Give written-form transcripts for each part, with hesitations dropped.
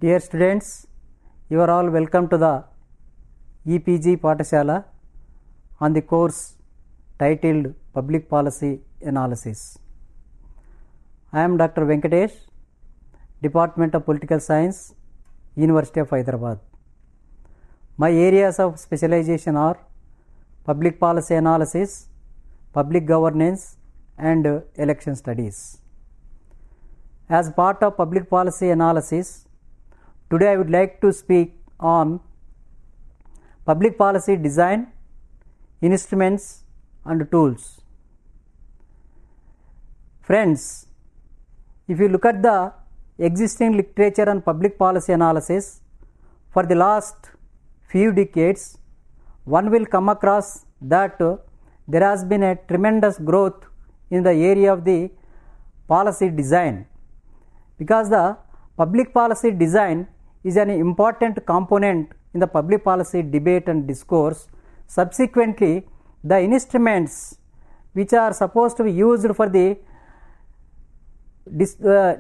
Dear students, you are all welcome to the EPG Pathashala on the course titled Public Policy Analysis. I am Dr. Venkatesh, Department of Political Science, University of Hyderabad. My areas of specialization are Public Policy Analysis, Public Governance and Election Studies. As part of Public Policy Analysis, today I would like to speak on public policy design, instruments and tools. Friends, if you look at the existing literature on public policy analysis for the last few decades, one will come across that there has been a tremendous growth in the area of the policy design, because the public policy design is an important component in the public policy debate and discourse. Subsequently, the instruments which are supposed to be used for the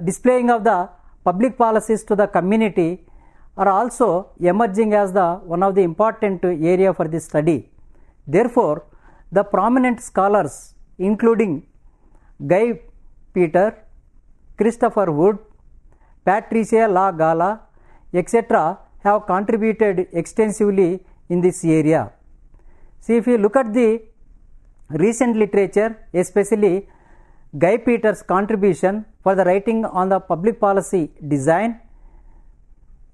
displaying of the public policies to the community are also emerging as the one of the important area for this study. Therefore, the prominent scholars including Guy Peter, Christopher Wood, Patricia La Gala, etc. have contributed extensively in this area. See, if you look at the recent literature, especially Guy Peter's contribution for the writing on the public policy design,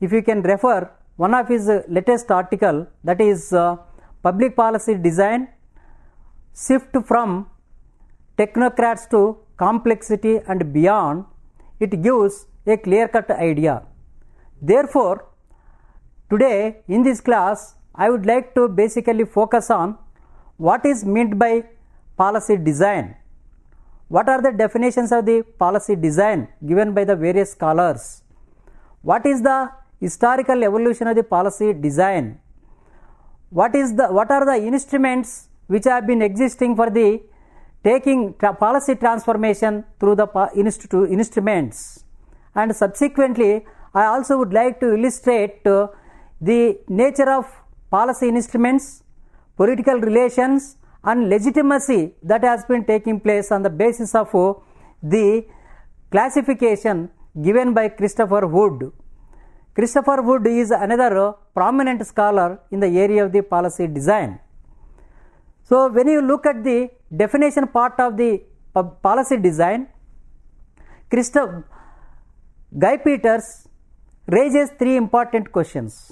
if you can refer one of his latest article, that is Public Policy Design, Shift from Technocrats to Complexity and Beyond, it gives a clear-cut idea. Therefore, today in this class, I would like to basically focus on what is meant by policy design. What are the definitions of the policy design given by the various scholars? What is the historical evolution of the policy design? What are the instruments which have been existing for the taking policy transformation through the instruments? And subsequently, I also would like to illustrate the nature of policy instruments, political relations and legitimacy that has been taking place on the basis of the classification given by Christopher Wood. Christopher Wood is another prominent scholar in the area of the policy design. So, when you look at the definition part of the policy design, Guy Peters raises three important questions.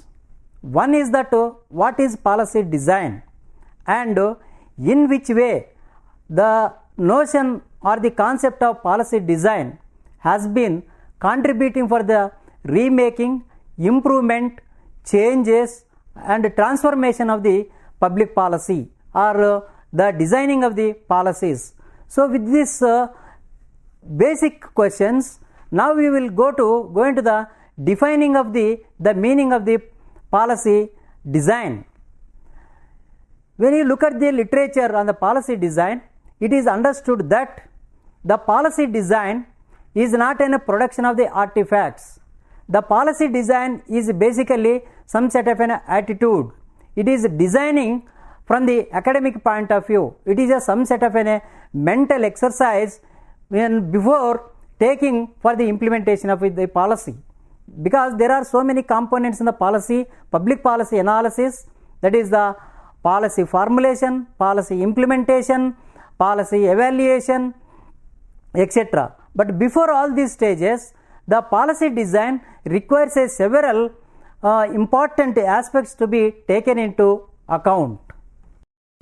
One is that what is policy design, and in which way the notion or the concept of policy design has been contributing for the remaking, improvement, changes and transformation of the public policy or the designing of the policies. So, with these basic questions, now we will go into the defining of the meaning of the policy design. When you look at the literature on the policy design, it is understood that the policy design is not a production of the artifacts. The policy design is basically some set of an attitude. It is designing from the academic point of view. It is some set of a mental exercise when before taking for the implementation of the policy, because there are so many components in the policy, public policy analysis, that is the policy formulation, policy implementation, policy evaluation, etc. But before all these stages, the policy design requires several important aspects to be taken into account.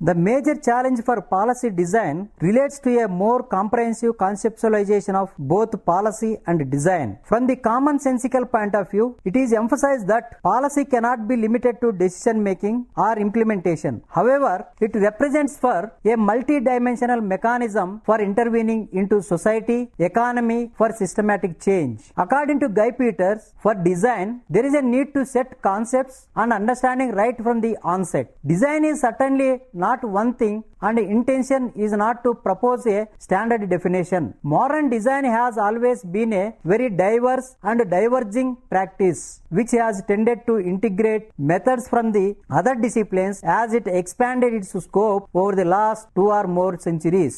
The major challenge for policy design relates to a more comprehensive conceptualization of both policy and design. From the commonsensical point of view, it is emphasized that policy cannot be limited to decision making or implementation. However, it represents for a multi-dimensional mechanism for intervening into society, economy for systematic change. According to Guy Peters, for design, there is a need to set concepts and understanding right from the onset. Design is certainly not not one thing, and intention is not to propose a standard definition. Modern design has always been a very diverse and diverging practice, which has tended to integrate methods from the other disciplines as it expanded its scope over the last 2 or more centuries.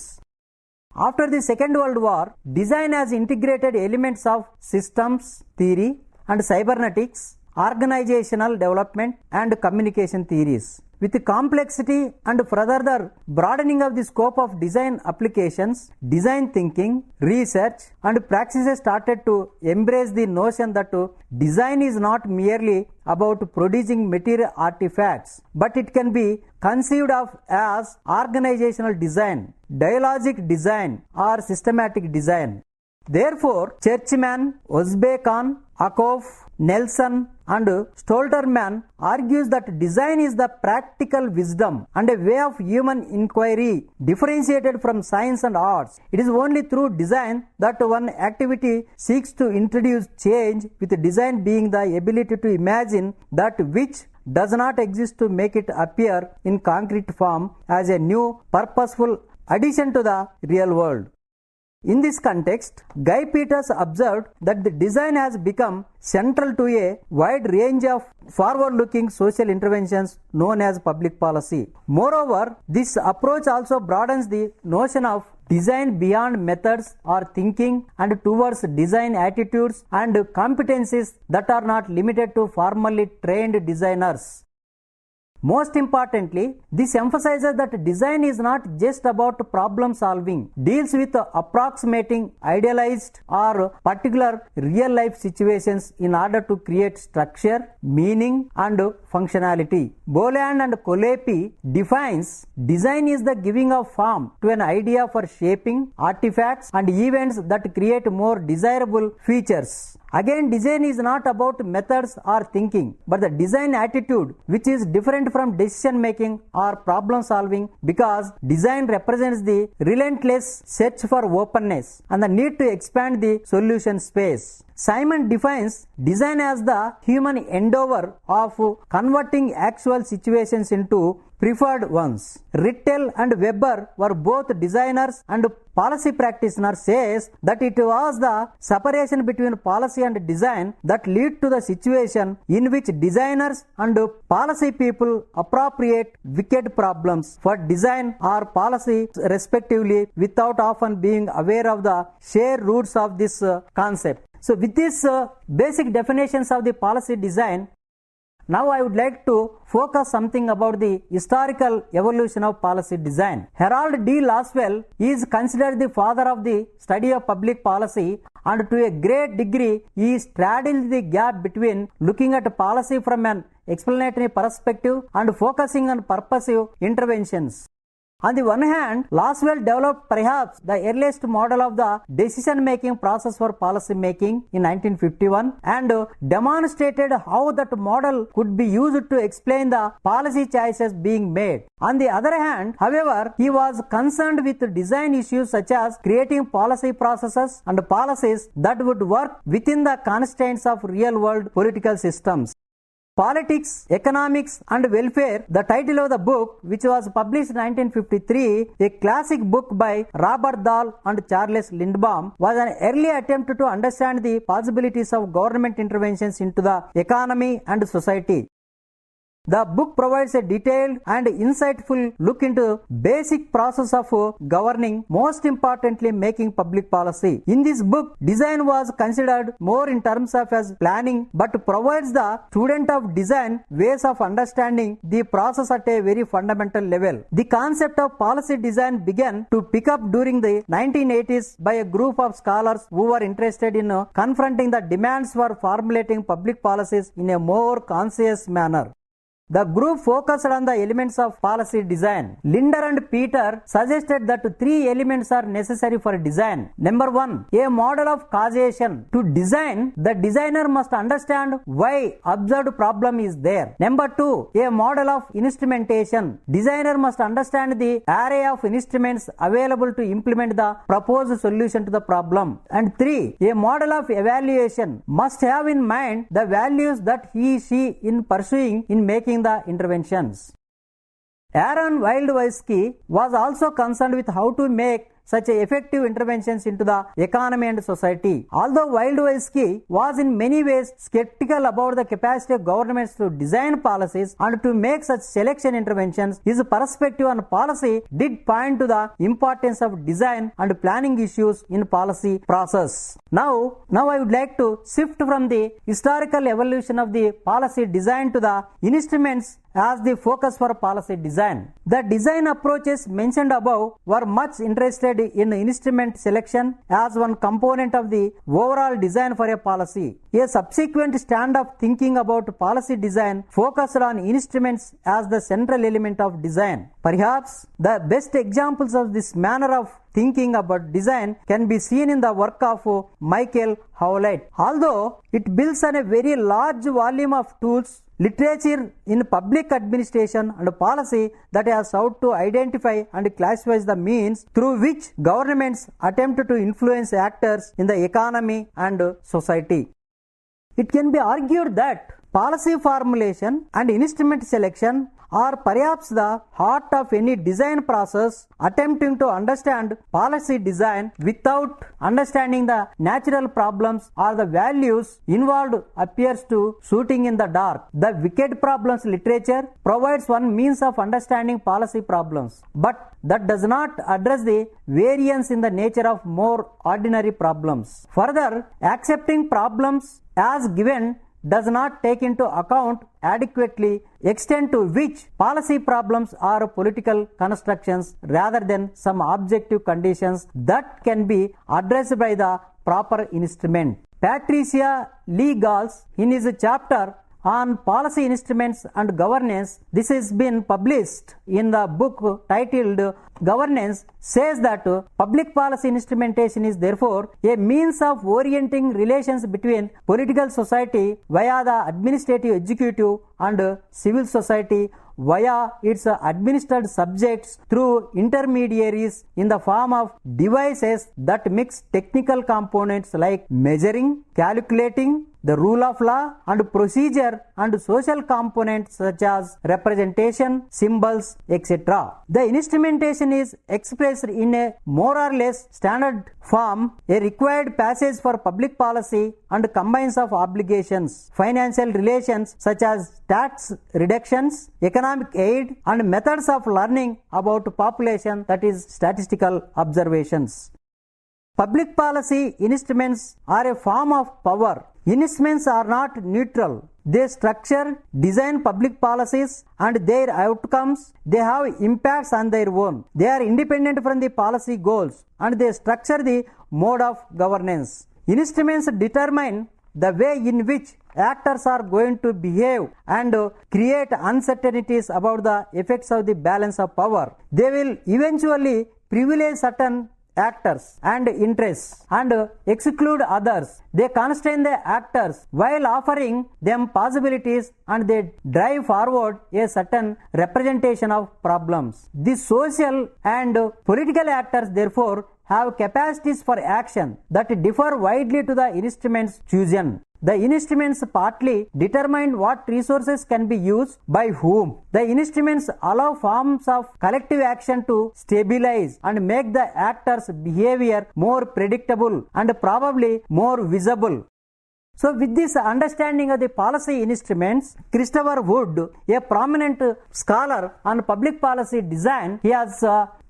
After the Second World War, design has integrated elements of systems theory and cybernetics, organizational development, and communication theories. With the complexity and further broadening of the scope of design applications, design thinking, research, and practices started to embrace the notion that design is not merely about producing material artifacts, but it can be conceived of as organizational design, dialogic design, or systematic design. Therefore, Churchman, Osbekan, Akoff, Nelson, and Stolterman argues that design is the practical wisdom and a way of human inquiry differentiated from science and arts. It is only through design that one activity seeks to introduce change, with design being the ability to imagine that which does not exist to make it appear in concrete form as a new purposeful addition to the real world. In this context, Guy Peters observed that the design has become central to a wide range of forward-looking social interventions known as public policy. Moreover, this approach also broadens the notion of design beyond methods or thinking and towards design attitudes and competencies that are not limited to formally trained designers. Most importantly, this emphasizes that design is not just about problem solving, deals with approximating idealized or particular real life situations in order to create structure, meaning, and functionality. Boland and Kolepi defines design is the giving of form to an idea for shaping artifacts and events that create more desirable features. Again, design is not about methods or thinking, but the design attitude, which is different from decision making or problem solving, because design represents the relentless search for openness and the need to expand the solution space. Simon defines design as the human endeavor of converting actual situations into preferred ones. Rittel and Weber were both designers and policy practitioners, says that it was the separation between policy and design that led to the situation in which designers and policy people appropriate wicked problems for design or policy respectively without often being aware of the shared roots of this concept. So with these basic definitions of the policy design, now I would like to focus something about the historical evolution of policy design. Harold D. Laswell is considered the father of the study of public policy, and to a great degree he straddled the gap between looking at policy from an explanatory perspective and focusing on purposive interventions. On the one hand, Laswell developed perhaps the earliest model of the decision-making process for policy making in 1951 and demonstrated how that model could be used to explain the policy choices being made. On the other hand, however, he was concerned with design issues such as creating policy processes and policies that would work within the constraints of real-world political systems. Politics, Economics and Welfare, the title of the book, which was published in 1953, a classic book by Robert Dahl and Charles Lindbaum, was an early attempt to understand the possibilities of government interventions into the economy and society. The book provides a detailed and insightful look into basic process of governing, most importantly making public policy. In this book, design was considered more in terms of as planning, but provides the student of design ways of understanding the process at a very fundamental level. The concept of policy design began to pick up during the 1980s by a group of scholars who were interested in confronting the demands for formulating public policies in a more conscious manner. The group focused on the elements of policy design. Linder and Peter suggested that 3 elements are necessary for design. Number 1, a model of causation. To design, the designer must understand why observed problem is there. Number 2, a model of instrumentation. Designer must understand the array of instruments available to implement the proposed solution to the problem. And 3, a model of evaluation. Must have in mind the values that he/she in pursuing in making the interventions. Aaron Wildewski was also concerned with how to make such effective interventions into the economy and society. Although Wildewski was in many ways skeptical about the capacity of governments to design policies and to make such selection interventions, his perspective on policy did point to the importance of design and planning issues in policy process. Now I would like to shift from the historical evolution of the policy design to the instruments as the focus for policy design. The design approaches mentioned above were much interested in instrument selection as one component of the overall design for a policy. A subsequent stand of thinking about policy design focused on instruments as the central element of design. Perhaps the best examples of this manner of thinking about design can be seen in the work of Michael Howlett. Although it builds on a very large volume of tools, literature in public administration and policy that has sought to identify and classify the means through which governments attempt to influence actors in the economy and society. It can be argued that policy formulation and instrument selection are perhaps the heart of any design process. Attempting to understand policy design without understanding the natural problems or the values involved appears to shooting in the dark. The wicked problems literature provides one means of understanding policy problems, but that does not address the variance in the nature of more ordinary problems. Further, accepting problems as given does not take into account adequately extent to which policy problems are political constructions rather than some objective conditions that can be addressed by the proper instrument. Patricia Lee Gals, in his chapter on policy instruments and governance, this has been published in the book titled Governance, says that public policy instrumentation is therefore a means of orienting relations between political society via the administrative, executive and civil society via its administered subjects through intermediaries in the form of devices that mix technical components like measuring, calculating, the rule of law and procedure and social components such as representation, symbols, etc. The instrumentation is expressed in a more or less standard form, a required passage for public policy and combines of obligations, financial relations such as tax reductions, economic aid and methods of learning about population, that is statistical observations. Public policy instruments are a form of power. Instruments are not neutral. They structure, design public policies and their outcomes. They have impacts on their own. They are independent from the policy goals and they structure the mode of governance. Instruments determine the way in which actors are going to behave and create uncertainties about the effects of the balance of power. They will eventually privilege certain actors and interests and exclude others. They constrain the actors while offering them possibilities and they drive forward a certain representation of problems. The social and political actors therefore have capacities for action that differ widely to the instruments chosen. The instruments partly determine what resources can be used by whom. The instruments allow forms of collective action to stabilize and make the actors' behavior more predictable and probably more visible. So with this understanding of the policy instruments, Christopher Wood, a prominent scholar on public policy design, he has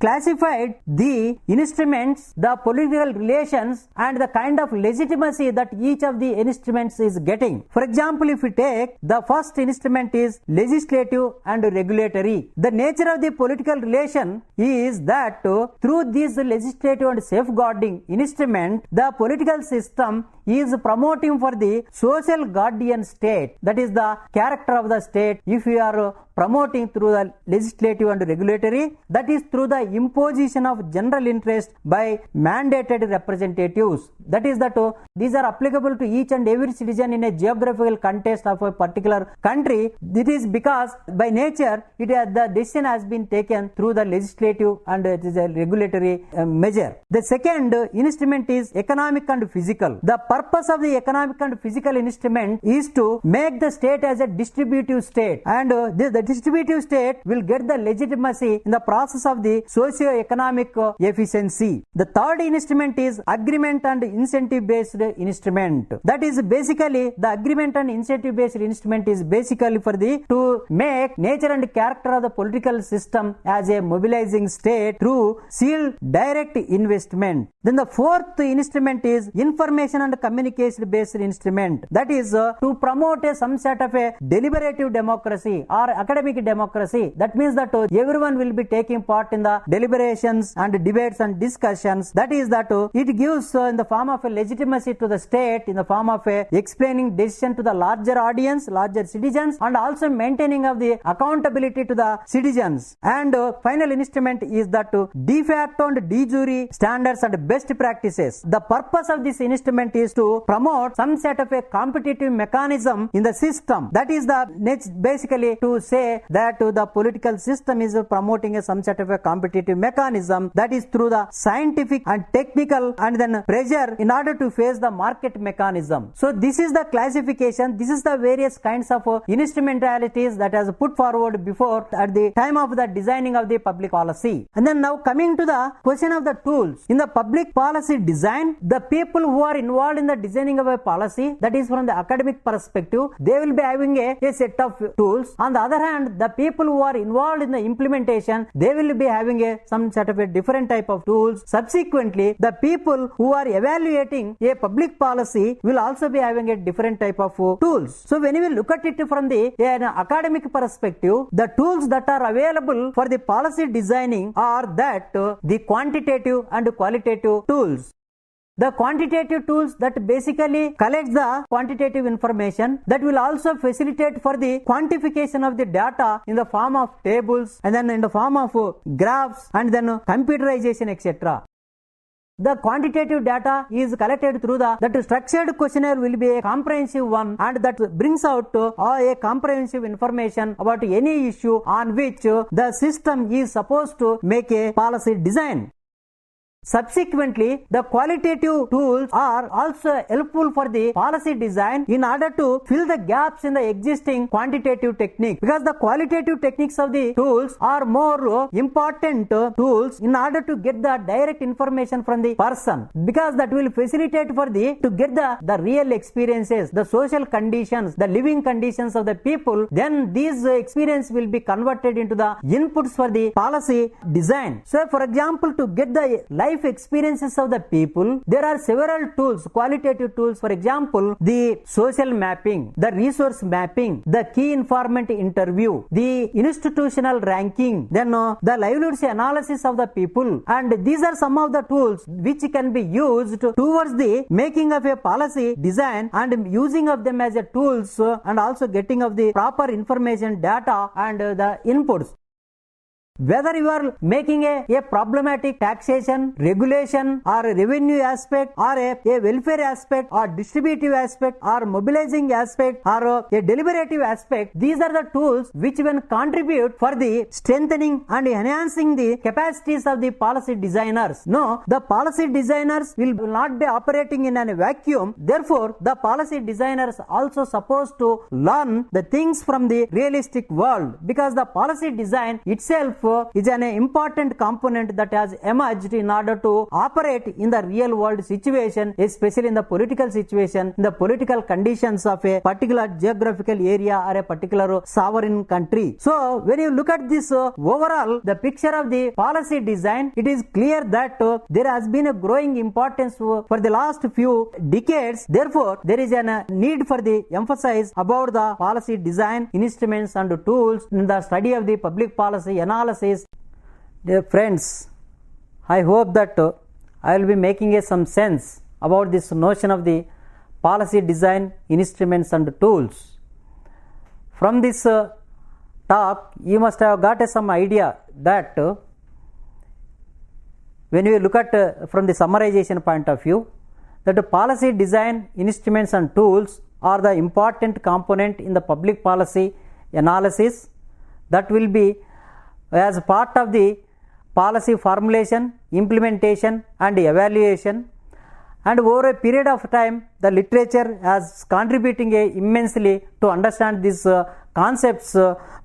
classified the instruments, the political relations and the kind of legitimacy that each of the instruments is getting. For example, if we take the first instrument is legislative and regulatory. The nature of the political relation is that through this legislative and safeguarding instrument, the political system is promoting for the social guardian state, that is the character of the state. If you are promoting through the legislative and regulatory, that is through the imposition of general interest by mandated representatives. That is that these are applicable to each and every citizen in a geographical context of a particular country. This is because by nature the decision has been taken through the legislative and it is a regulatory measure. The second instrument is economic and physical. The purpose of the economic and physical instrument is to make the state as a distributive state, and the distributive state will get the legitimacy in the process of the socio-economic efficiency. The third instrument is agreement and incentive based instrument. That is basically the agreement and incentive based instrument is basically for the to make nature and character of the political system as a mobilizing state through sealed direct investment. Then the fourth instrument is information and communication based instrument. That is to promote some sort of a deliberative democracy or academic democracy. That means that everyone will be taking part in the deliberations and debates and discussions. That is that it gives in the form of a legitimacy to the state, in the form of a explaining decision to the larger audience, larger citizens, and also maintaining of the accountability to the citizens. And final instrument is that de facto and de jure standards and best practices. The purpose of this instrument is to promote some sort of a competitive mechanism in the system. That is the basically to say that the political system is promoting some sort of a competitive mechanism, that is through the scientific and technical and then pressure in order to face the market mechanism. So this is the classification, this is the various kinds of instrumentalities that has put forward before at the time of the designing of the public policy. And then now coming to the question of the tools. In the public policy design, the people who are involved in the designing of a policy, that is from the academic perspective, they will be having a set of tools. On the other hand, the people who are involved in the implementation, they will be having some sort of a different type of tools. Subsequently, the people who are evaluating a public policy will also be having a different type of tools. So when we look at it from the academic perspective, the tools that are available for the policy designing are that the quantitative and qualitative tools. The quantitative tools that basically collect the quantitative information, that will also facilitate for the quantification of the data in the form of tables and then in the form of graphs and then computerization, etc. The quantitative data is collected through that structured questionnaire will be a comprehensive one, and that brings out a comprehensive information about any issue on which the system is supposed to make a policy design. Subsequently, the qualitative tools are also helpful for the policy design in order to fill the gaps in the existing quantitative technique, because the qualitative techniques of the tools are more important tools in order to get the direct information from the person, because that will facilitate for the to get the real experiences, the social conditions, the living conditions of the people. Then these experience will be converted into the inputs for the policy design. So for example, to get the life experiences of the people, there are several tools, qualitative tools. For example, the social mapping, the resource mapping, the key informant interview, the institutional ranking, then the livelihoods analysis of the people. And these are some of the tools which can be used towards the making of a policy design and using of them as a tools and also getting of the proper information, data and the inputs. Whether you are making a problematic taxation, regulation or a revenue aspect or a welfare aspect or distributive aspect or mobilizing aspect or a deliberative aspect, these are the tools which will contribute for the strengthening and enhancing the capacities of the policy designers. No, the policy designers will not be operating in a vacuum. Therefore, the policy designers also supposed to learn the things from the realistic world, because the policy design itself is an important component that has emerged in order to operate in the real world situation, especially in the political situation, in the political conditions of a particular geographical area or a particular sovereign country. So when you look at this overall, the picture of the policy design, it is clear that there has been a growing importance for the last few decades. Therefore, there is a need for the emphasis about the policy design instruments and tools in the study of the public policy analysis. Dear friends, I hope that I will be making some sense about this notion of the policy design instruments and tools. From this talk, you must have got some idea that when you look at from the summarization point of view, that the policy design instruments and tools are the important component in the public policy analysis that will be as part of the policy formulation, implementation and evaluation. And over a period of time, the literature has contributing immensely to understand this concepts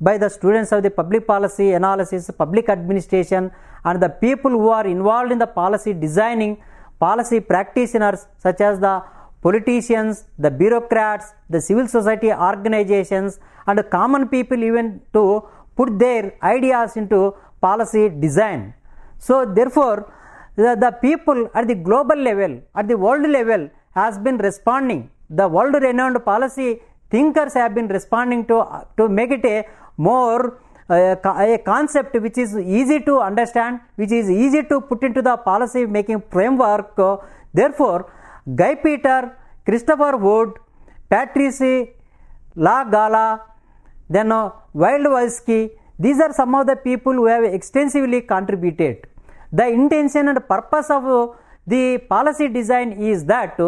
by the students of the public policy analysis, public administration, and the people who are involved in the policy designing, policy practitioners such as the politicians, the bureaucrats, the civil society organizations, and common people even to put their ideas into policy design. So therefore, the people at the global level, at the world level has been responding. The world renowned policy thinkers have been responding to make it a more a concept which is easy to understand, which is easy to put into the policy making framework. Therefore, Guy Peter, Christopher Wood, Patrice Lagala, then Wildwalski, these are some of the people who have extensively contributed. The intention and purpose of the policy design is that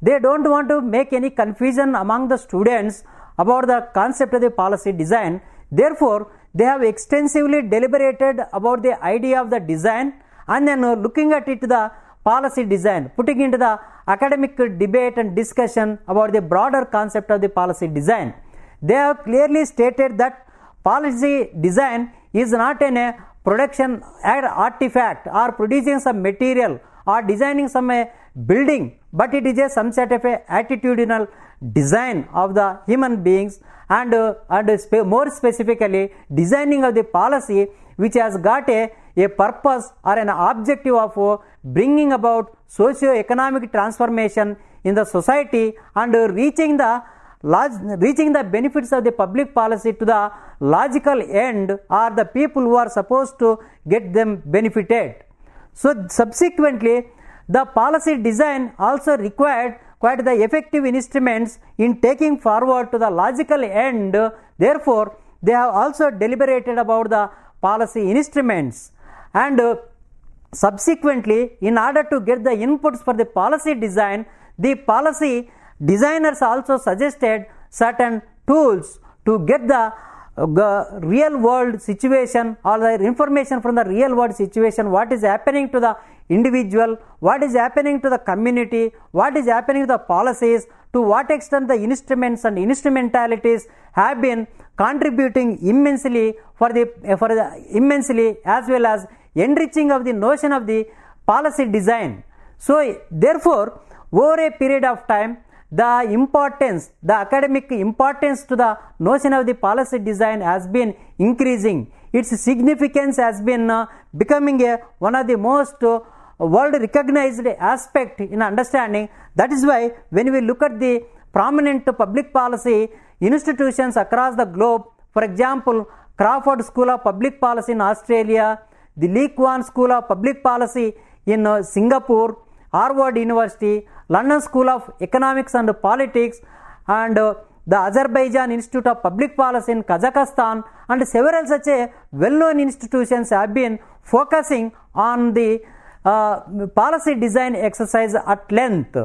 they don't want to make any confusion among the students about the concept of the policy design. Therefore, they have extensively deliberated about the idea of the design and then looking at it the policy design, putting into the academic debate and discussion about the broader concept of the policy design. They have clearly stated that policy design is not a production artifact or producing some material or designing some building, but it is some sort of a attitudinal design of the human beings and more specifically designing of the policy which has got a purpose or an objective of bringing about socio-economic transformation in the society and reaching the benefits of the public policy to the logical end or the people who are supposed to get them benefited. So subsequently, the policy design also required quite the effective instruments in taking forward to the logical end. Therefore, they have also deliberated about the policy instruments and subsequently, in order to get the inputs for the policy design, the policy designers also suggested certain tools to get the real world situation or the information from the real world situation, what is happening to the individual, what is happening to the community, what is happening to the policies, to what extent the instruments and instrumentalities have been contributing immensely immensely as well as enriching of the notion of the policy design. So therefore, over a period of time, the importance, the academic importance to the notion of the policy design has been increasing. Its significance has been becoming one of the most world recognized aspect in understanding. That is why when we look at the prominent public policy institutions across the globe, for example, Crawford School of Public Policy in Australia, the Lee Kuan School of Public Policy in Singapore, Harvard University, London School of Economics and Politics, and the Azerbaijan Institute of Public Policy in Kazakhstan, and several such well-known institutions have been focusing on the policy design exercise at length.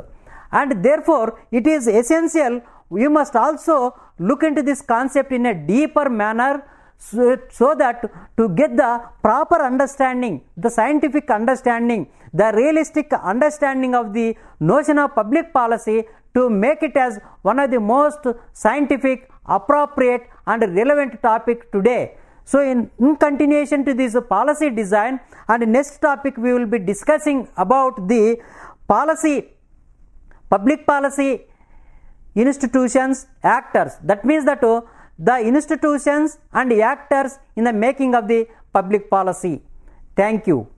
And therefore, it is essential we must also look into this concept in a deeper manner so that to get the proper understanding, the scientific understanding, the realistic understanding of the notion of public policy, to make it as one of the most scientific, appropriate and relevant topic today. So in continuation to this policy design, and next topic we will be discussing about the public policy institutions, actors. That means that the institutions and actors in the making of the public policy. Thank you.